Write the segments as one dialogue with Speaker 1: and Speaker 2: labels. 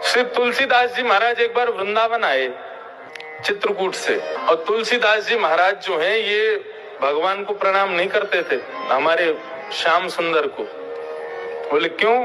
Speaker 1: श्री तुलसीदास जी महाराज एक बार वृंदावन आए चित्रकूट से, और तुलसीदास जी महाराज जो हैं ये भगवान को प्रणाम नहीं करते थे, हमारे श्याम सुंदर को। बोले क्यों?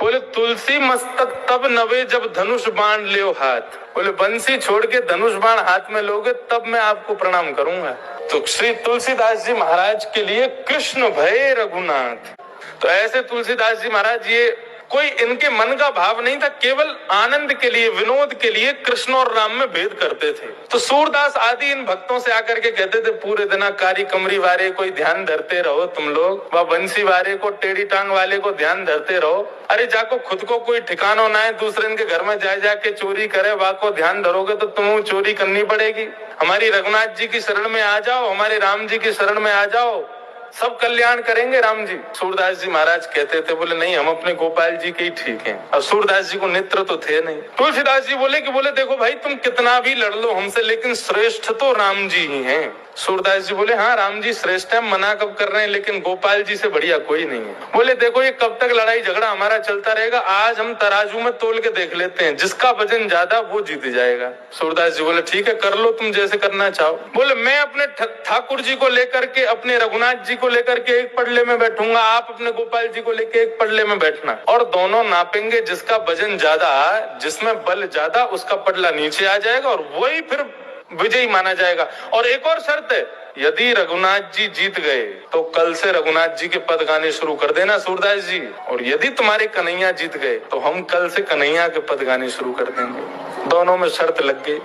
Speaker 1: बोले तुलसी मस्तक तब नवे जब धनुष बाण लियो हाथ। बोले बंसी छोड़ के धनुष बाण हाथ में लोगे तब मैं आपको प्रणाम करूंगा। तो श्री तुलसीदास जी महाराज के लिए कृष्ण भय रघुनाथ। तो ऐसे तुलसीदास जी महाराज, ये कोई इनके मन का भाव नहीं था, केवल आनंद के लिए, विनोद के लिए कृष्ण और राम में भेद करते थे। तो सूरदास आदि इन भक्तों से आकर के कहते थे, पूरे दिन कारी कमरी वाले कोई ध्यान धरते रहो तुम लोग, व बंसी वाले को, टेढ़ी टांग वाले को ध्यान धरते रहो। अरे जाको खुद को कोई ठिकाना ना है, दूसरे के घर में जाके चोरी करे, वह को ध्यान धरोगे तो तुम्हें चोरी करनी पड़ेगी। हमारी रघुनाथ जी की शरण में आ जाओ, हमारे राम जी की शरण में आ जाओ, सब कल्याण करेंगे राम जी। सूरदास जी महाराज कहते थे, बोले नहीं, हम अपने गोपाल जी के ही ठीक हैं। अब सूरदास जी को नेत्र तो थे नहीं। तुलसीदास जी बोले देखो भाई, तुम कितना भी लड़ लो हमसे, लेकिन श्रेष्ठ तो राम जी ही हैं। सूरदास जी बोले हाँ राम जी श्रेष्ठ है, मना कब कर रहे हैं, लेकिन गोपाल जी से बढ़िया कोई नहीं है। बोले देखो ये कब तक लड़ाई झगड़ा हमारा चलता रहेगा, आज हम तराजू में तोल के देख लेते हैं, जिसका वजन ज्यादा वो जीत जाएगा। सूरदास जी बोले ठीक है, कर लो तुम जैसे करना चाहो। बोले मैं अपने ठाकुर जी को लेकर के, अपने रघुनाथ जी को लेकर के एक पडले में बैठूंगा, आप अपने गोपाल जी को लेकर एक पडले में बैठना, और दोनों नापेंगे, जिसका वजन ज्यादा, जिसमें बल ज्यादा, उसका पडला नीचे आ जाएगा और वही फिर विजयी माना जाएगा। और एक और शर्त है, यदि रघुनाथ जी जीत गए तो कल से रघुनाथ जी के पद गाने शुरू कर देना सूरदास जी, और यदि तुम्हारे कन्हैया जीत गए तो हम कल से कन्हैया के पद गाने शुरू कर देंगे। दोनों में शर्त लग गई।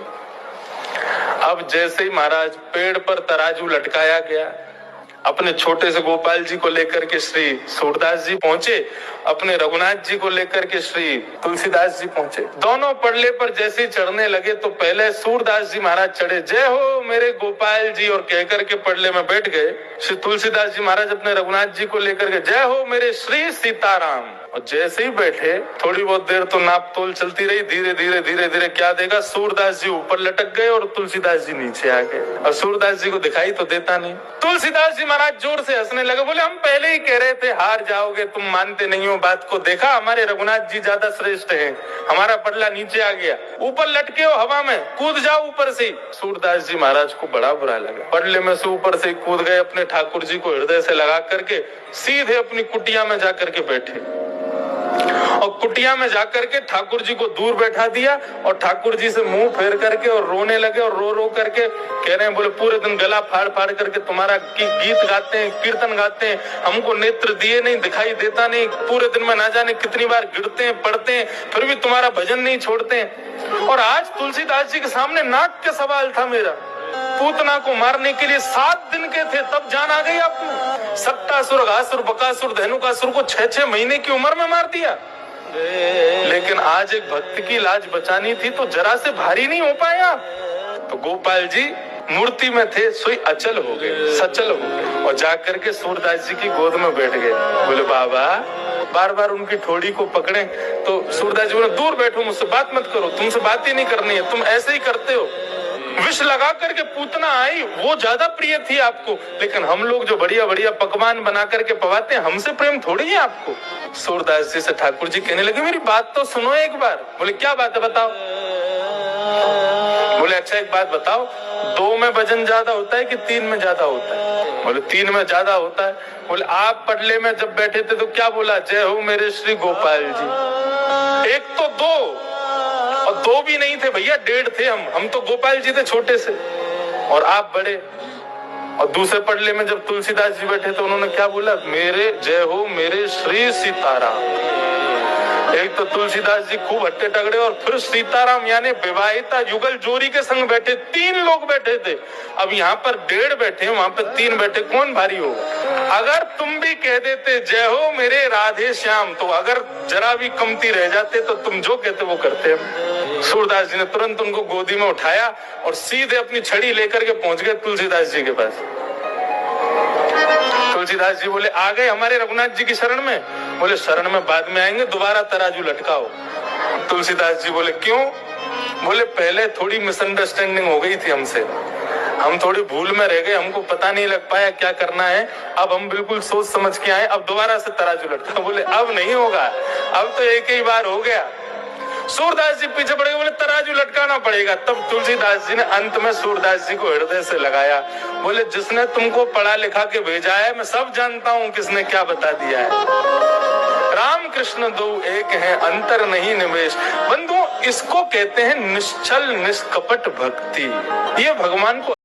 Speaker 1: अब जैसे ही महाराज पेड़ पर तराजू लटकाया गया, अपने छोटे से गोपाल जी को लेकर के श्री सूरदास जी पहुंचे, अपने रघुनाथ जी को लेकर के श्री तुलसीदास जी पहुंचे। दोनों पडले पर जैसे ही चढ़ने लगे तो पहले सूरदास जी महाराज चढ़े, जय हो मेरे गोपाल जी, और कहकर के पडले में बैठ गए। श्री तुलसीदास जी महाराज अपने रघुनाथ जी को लेकर के, जय हो मेरे श्री सीताराम। और जैसे ही बैठे, थोड़ी बहुत देर तो नाप तोल चलती रही, धीरे धीरे क्या देखा, सूरदास जी ऊपर लटक गए और तुलसीदास जी नीचे आ गए, और सूरदास जी को दिखाई तो देता नहीं। तुलसीदास जी महाराज जोर से हंसने लगे, बोले हम पहले ही कह रहे थे हार जाओगे, तुम मानते नहीं हो बात को, देखा हमारे रघुनाथ जी ज्यादा श्रेष्ठ हैं, हमारा पडला नीचे आ गया, ऊपर लटके हो हवा में, कूद जाओ ऊपर से। सूरदास जी महाराज को बड़ा बुरा लगा, पडले में से ऊपर से कूद गए, अपने ठाकुर जी को हृदय से लगा करके सीधे अपनी कुटिया में जाकर के बैठे, और कुटिया में जाकर के ठाकुर जी को दूर बैठा दिया, और ठाकुर जी से मुंह फेर करके और रोने लगे, और रो करके कह रहे हैं, बोले पूरे दिन गला फाड़ करके तुम्हारा गीत गाते हैं, कीर्तन गाते हैं, हमको नेत्र दिए नहीं, दिखाई देता नहीं, पूरे दिन में ना जाने कितनी बार गिरते हैं, पढ़ते हैं, फिर भी तुम्हारा भजन नहीं छोड़ते हैं। और आज तुलसीदास जी के सामने नाक का सवाल था मेरा, पूतना को मारने के लिए 7 दिन के थे, तब जान आ गई आपको। सत्तासुर, घासुर, बकासुर, धेनुकासुर को 6-6 महीने की उम्र में मार दिया, लेकिन आज एक भक्त की लाज बचानी थी तो जरा से भारी नहीं हो पाया। तो गोपाल जी मूर्ति में थे, सोई अचल हो गए, सचल हो गए, और जाकर के सूरदास जी की गोद में बैठ गए। बोले बाबा, बार बार उनकी ठोड़ी को पकड़े तो सूरदास जी बोले दूर बैठो, मुझसे बात मत करो, तुमसे बात ही नहीं करनी है, तुम ऐसे ही करते हो। विष लगा करके पूतना आई, वो ज्यादा प्रिय थी आपको, लेकिन हम लोग जो बढ़िया बढ़िया पकवान बना करके पवाते हैं, हमसे प्रेम थोड़ी है आपको। सूरदास जी से ठाकुर जी कहने लगे, मेरी बात तो सुनो एक बार। बोले क्या बात है, बताओ। बोले अच्छा एक बात बताओ, 2 में वजन ज्यादा होता है कि 3 में ज्यादा होता है? बोले 3 में ज्यादा होता है। बोले आप पडले में जब बैठे थे तो क्या बोला, जय हो मेरे श्री गोपाल जी। एक तो 2, और 2 भी नहीं थे भैया, 1.5 थे हम तो गोपाल जी थे छोटे से, और आप बड़े। और दूसरे पडले में जब तुलसीदास जी बैठे तो उन्होंने क्या बोला, मेरे जय हो मेरे श्री सीताराम। एक तो तुलसीदास जी खूब हट्टे तगड़े, और फिर सीताराम यानी विवाहिता युगल जोड़ी के संग बैठे, 3 लोग बैठे थे। अब यहाँ पर 1.5 बैठे, वहां पर 3 बैठे, कौन भारी होगा? अगर तुम भी कह देते जय हो मेरे राधे श्याम, तो अगर जरा भी कमती रह जाते तो तुम जो कहते वो करते। सूरदास जी ने तुरंत उनको गोदी में उठाया और सीधे अपनी छड़ी लेकर के पहुंच गए तुलसीदास जी के पास। तुलसीदास जी बोले आ गए हमारे रघुनाथ जी की शरण में? बोले शरण में बाद में आएंगे, दोबारा तराजू लटकाओ। तुलसीदास जी बोले क्यों? बोले पहले थोड़ी मिसअंडरस्टैंडिंग हो गई थी हमसे, हम थोड़ी भूल में रह गए, हमको पता नहीं लग पाया क्या करना है, अब हम बिल्कुल सोच समझ के आए, अब दोबारा से तराजू लटकाओ। बोले अब नहीं होगा, अब तो एक ही बार हो गया। सूरदास जी पीछे पड़ गए, बोले तराजू लटकाना पड़ेगा। तब तुलसीदास जी ने अंत में सूरदास जी को हृदय से लगाया, बोले जिसने तुमको पढ़ा लिखा के भेजा है, मैं सब जानता हूँ किसने क्या बता दिया है। राम कृष्ण दो एक है, अंतर नहीं निवेश। बंधु, इसको कहते हैं निश्चल निष्कपट भक्ति। ये भगवान को